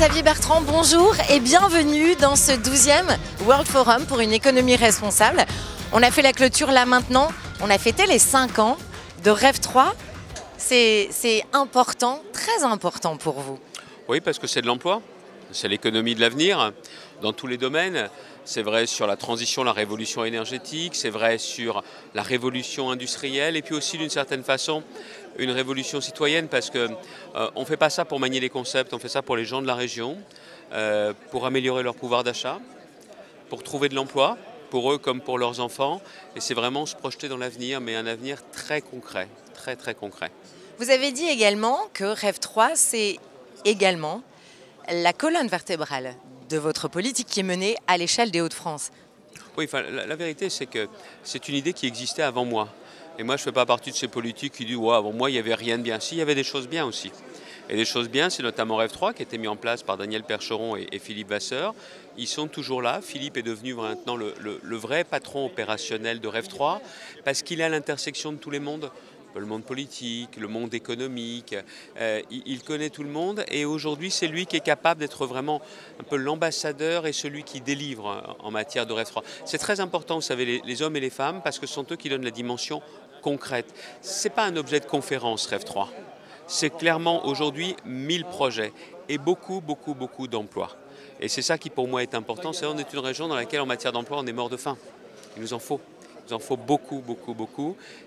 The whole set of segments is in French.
Xavier Bertrand, bonjour et bienvenue dans ce 12e World Forum pour une économie responsable. On a fait la clôture là maintenant, on a fêté les 5 ans de Rêve 3. C'est important, très important pour vous. Oui, parce que c'est de l'emploi, c'est l'économie de l'avenir dans tous les domaines. C'est vrai sur la transition, la révolution énergétique, c'est vrai sur la révolution industrielle et puis aussi d'une certaine façon une révolution citoyenne parce qu'on ne fait pas ça pour manier les concepts, on fait ça pour les gens de la région, pour améliorer leur pouvoir d'achat, pour trouver de l'emploi, pour eux comme pour leurs enfants. Et c'est vraiment se projeter dans l'avenir, mais un avenir très concret, très très concret. Vous avez dit également que Rêve 3, c'est également la colonne vertébrale de votre politique qui est menée à l'échelle des Hauts-de-France. Oui, enfin, la vérité, c'est que c'est une idée qui existait avant moi. Et moi, je ne fais pas partie de ces politiques qui disent ouais, avant moi, il n'y avait rien de bien. Si, il y avait des choses bien aussi. Et des choses bien, c'est notamment Rêve 3 qui a été mis en place par Daniel Percheron et Philippe Vasseur. Ils sont toujours là. Philippe est devenu maintenant le vrai patron opérationnel de Rêve 3 parce qu'il est à l'intersection de tous les mondes. Le monde politique, le monde économique, il connaît tout le monde et aujourd'hui c'est lui qui est capable d'être vraiment un peu l'ambassadeur et celui qui délivre en matière de Rêve 3. C'est très important, vous savez, les hommes et les femmes parce que ce sont eux qui donnent la dimension concrète. Ce n'est pas un objet de conférence Rêve 3, c'est clairement aujourd'hui 1000 projets et beaucoup d'emplois. Et c'est ça qui pour moi est important, c'est qu'on est une région dans laquelle en matière d'emploi on est mort de faim, il nous en faut. Il en faut beaucoup.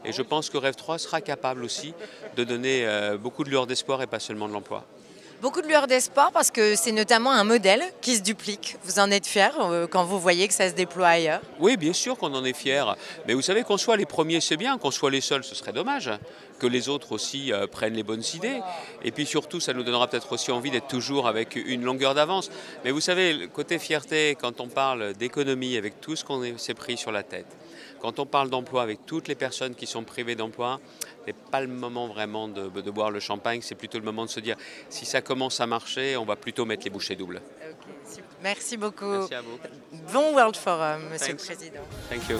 Et je pense que Rêve 3 sera capable aussi de donner beaucoup de lueur d'espoir et pas seulement de l'emploi. Beaucoup de lueur d'espoir parce que c'est notamment un modèle qui se duplique. Vous en êtes fiers quand vous voyez que ça se déploie ailleurs? Oui, bien sûr qu'on en est fiers. Mais vous savez, qu'on soit les premiers, c'est bien. Qu'on soit les seuls, ce serait dommage. Que les autres aussi prennent les bonnes idées. Et puis surtout, ça nous donnera peut-être aussi envie d'être toujours avec une longueur d'avance. Mais vous savez, le côté fierté, quand on parle d'économie, avec tout ce qu'on s'est pris sur la tête, quand on parle d'emploi, avec toutes les personnes qui sont privées d'emploi, ce n'est pas le moment vraiment de boire le champagne, c'est plutôt le moment de se dire si ça commence à marcher, on va plutôt mettre les bouchées doubles. Okay, merci beaucoup. Merci à vous. Bon World Forum, Monsieur le Président. Thank you.